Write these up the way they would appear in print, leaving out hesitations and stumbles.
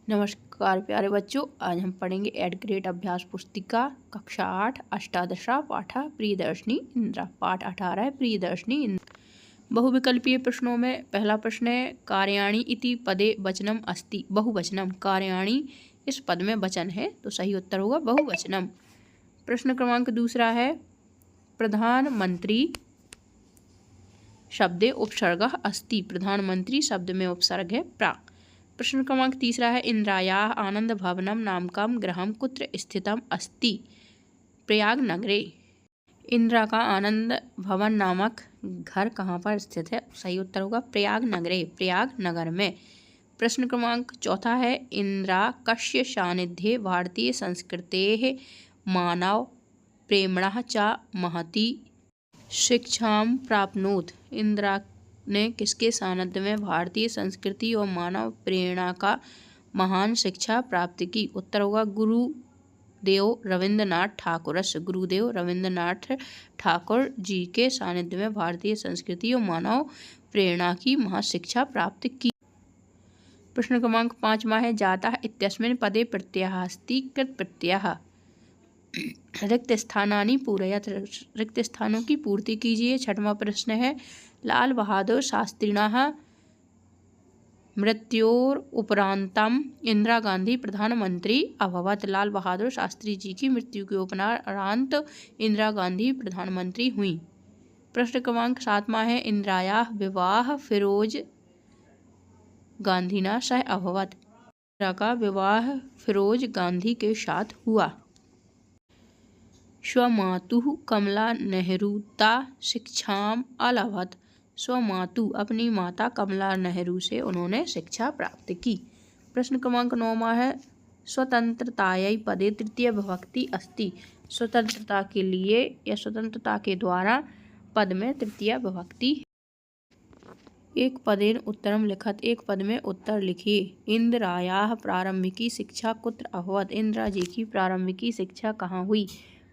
नमस्कार प्यारे बच्चों, आज हम पढ़ेंगे एड ग्रेड अभ्यास पुस्तिका कक्षा 8 अष्टादशा पाठ प्रियदर्शिनी इंद्रा। पाठ 18 है प्रियदर्शिनी इंद्रा। बहुविकल्पीय प्रश्नों में पहला प्रश्न है कार्याणि इति पदे वचनम अस्ति बहुवचनम। कार्याणि इस पद में वचन है तो सही उत्तर होगा बहुवचनम। प्रश्न क्रमांक दूसरा है प्रधानमंत्री शब्दे उपसर्गः अस्ति। प्रधानमंत्री शब्द में उपसर्ग है प्रा। प्रश्न क्रमांक तीसरा है इंद्रायाः आनंद भवनम नामकं गृहं कुत्र स्थितम् अस्ति। प्रयाग नगरे। इंदिरा का आनंद भवन नामक घर कहाँ पर स्थित है? सही उत्तर होगा प्रयाग नगरे, प्रयाग नगर में। प्रश्न क्रमांक चौथा है इंदिरा कस्य सानिध्ये भारतीय संस्कृतेः मानव प्रेम्णः च महती शिक्षां प्राप्नोत्। इंदिरा ने किसके सानिध्य में भारतीय संस्कृति और मानव प्रेरणा का महान शिक्षा प्राप्त की? उत्तर होगा गुरुदेव रविंद्रनाथ ठाकुर। गुरुदेव रविंद्रनाथ ठाकुर जी के सानिध्य में भारतीय संस्कृति और मानव प्रेरणा की महाशिक्षा प्राप्त की। प्रश्न क्रमांक 5वां है जातः इत्यस्मिन् पदे प्रत्ययः अस्ति कृत प्रत्ययः रिक्त स्थानानि पूरयत। रिक्त स्थानों की पूर्ति कीजिए। 6वां प्रश्न है लाल बहादुर शास्त्रिणः मृत्योरुपरांतम इंदिरा गांधी प्रधानमंत्री अभवत। लाल बहादुर शास्त्री जी की मृत्यु के उपरांत इंदिरा गांधी प्रधानमंत्री हुई। प्रश्न क्रमांक 7वां है इंदिरायाः विवाह फिरोज गांधीना सह अभवत। इंदिरा का विवाह फिरोज गांधी के साथ हुआ। स्वमातुः कमला नेहरूता शिक्षाम अलभत। स्वमातु अपनी माता कमला नेहरू से उन्होंने शिक्षा प्राप्त की। प्रश्न क्रमांक 9वां है स्वतंत्रतायै पदे तृतीय विभक्ति अस्ति। स्वतंत्रता के लिए या स्वतंत्रता के द्वारा पद में तृतीय विभक्ति। एक पदेन उत्तरम लिखत। एक पद में उत्तर लिखिए। इंदिरायाः प्रारंभिकी शिक्षा कुत्र अभवत। इंदिरा जी की प्रारंभिकी शिक्षा कहाँ हुई?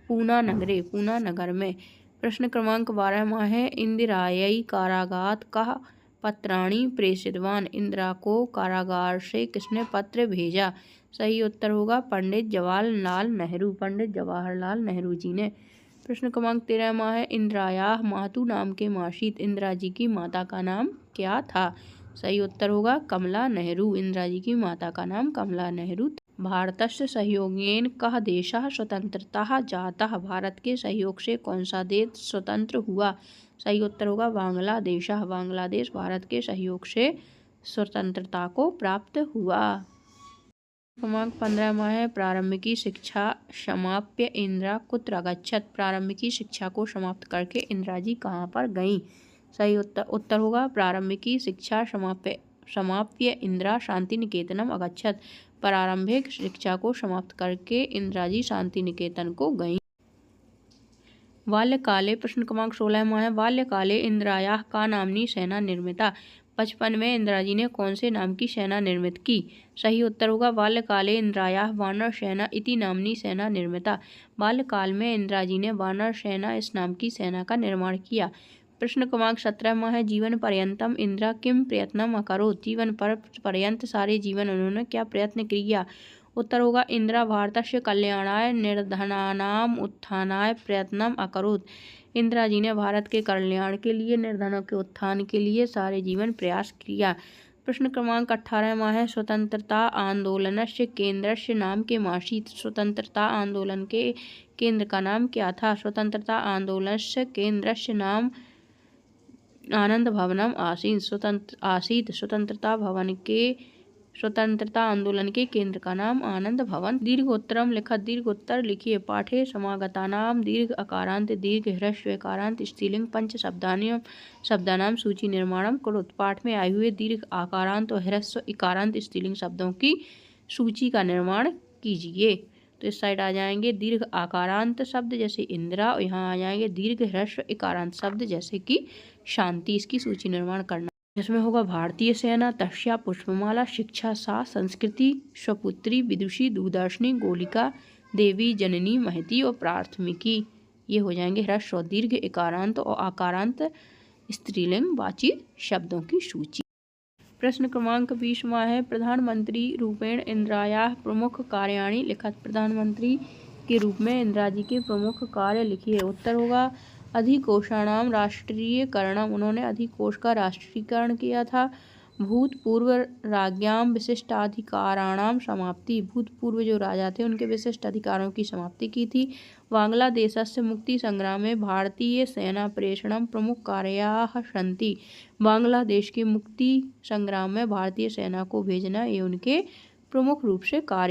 पूना नगरे, पूना नगर में। प्रश्न क्रमांक 12वां है इंदिरायै कारागात कः पत्राणि प्रेषितवान्। इंदिरा को कारागार से किसने पत्र भेजा? सही उत्तर होगा पंडित जवाहरलाल नेहरू। पंडित जवाहरलाल नेहरू जी ने। प्रश्न क्रमांक 13वां है इंदिरायाः मातु नाम के मासीत। इंदिरा जी की माता का नाम क्या था? सही उत्तर होगा कमला नेहरू। इंदिरा जी की माता का नाम कमला नेहरू। भारतस्य सहयोगेन कः देशः स्वतंत्रतः जातः। भारत के सहयोग से कौन सा देश स्वतंत्र हुआ? सही उत्तर होगा बांग्लादेश। बांग्लादेश भारत के सहयोग से स्वतंत्रता को प्राप्त हुआ। क्रमांक 15वां है प्रारंभिकी शिक्षा समाप्य इंदिरा कुत्र अगच्छत। प्रारंभिकी शिक्षा को समाप्त करके इंदिरा जी कहाँ पर गईं? सही उत्तर होगा प्रारंभिकी शिक्षा समाप्य इंदिरा शांति निकेतनम अगच्छत। प्रारंभिक शिक्षा को समाप्त करके इंदिरा जी शांति निकेतन को गईं। बाल्यकाले। प्रश्न क्रमांक 16वां है बाल्यकाले इंदिरायाः का नाम्नी सेना निर्मिता। बचपन में इंदिरा जी ने कौन से नाम की सेना निर्मित की? सही उत्तर होगा बाल्यकाले इंदिरायाः वानर सेना इति नाम्नी सेना निर्मिता। बाल्यकाल में इंदिरा जी ने वानर सेना इस नाम की सेना का निर्माण किया। प्रश्न क्रमांक 17वां है जीवन पर्यंतम इंदिरा किम प्रयत्नम अकरोत्। जीवन पर्यंत सारे जीवन उन्होंने क्या प्रयत्न किया? उत्तर होगा इंदिरा भारतस्य कल्याणाय निर्धनानाम उत्थानाय प्रयत्नम अकरोत्। इंदिरा जी ने भारत के कल्याण के लिए, निर्धनों के उत्थान के लिए सारे जीवन प्रयास किया। प्रश्न क्रमांक 18वां है स्वतंत्रता आंदोलनस्य केंद्रस्य नाम के मासीत। स्वतंत्रता आंदोलन के केंद्र का नाम क्या था? स्वतंत्रता आंदोलनस्य केंद्रस्य नाम आनंद भवनम आसीत। स्वतंत्रता आंदोलन के केंद्र का नाम आनंद भवन। दीर्घोत्तरम लिखत। दीर्घोत्तर लिखिए। पाठे समागतानाम दीर्घ अकारांत दीर्घ ह्रस्व एकारांत स्त्रीलिंग पंच शब्दानाम सूची निर्माणम कुरुत। पाठ में आए हुए दीर्घ आकारांत और ह्रस्व इकारांत स्त्रीलिंग शब्दों की सूची का निर्माण कीजिए। तो इस साइड आ जाएंगे दीर्घ आकारांत शब्द जैसे इंदिरा, और यहाँ आ जाएंगे दीर्घ ह्रस्व इकारांत शब्द जैसे कि शांति। इसकी सूची निर्माण करना। इसमें होगा भारतीय सेना, तस्या, पुष्पमाला, शिक्षा, सा, संस्कृति, स्वपुत्री, विदुषी, दूरदर्शिनी, गोलिका देवी, जननी, महती और प्राथमिकी। ये हो जाएंगे ह्रस्व और दीर्घ एकारांत और आकारांत स्त्रीलिंग वाची शब्दों की सूची। प्रश्न क्रमांक 20वां है प्रधानमंत्री रूपेण इंदिरायाः प्रमुख कार्याणि लिखत। प्रधानमंत्री के रूप में इंदिरा जी के प्रमुख कार्य लिखिए। उत्तर होगा अधिकोषाणाम राष्ट्रीयकरणम, उन्होंने अधिकोष का राष्ट्रीयकरण किया था। भूतपूर्व राज्ञाम विशिष्टाधिकाराणाम समाप्ति, भूतपूर्व जो राजा थे उनके विशिष्ट अधिकारों की समाप्ति की थी। बांग्लादेशस्य मुक्ति संग्राम में भारतीय सेना प्रेषणम प्रमुख कार्याः सन्ति, बांग्लादेश के मुक्ति संग्राम में भारतीय सेना को भेजना ये उनके प्रमुख रूप से कार्य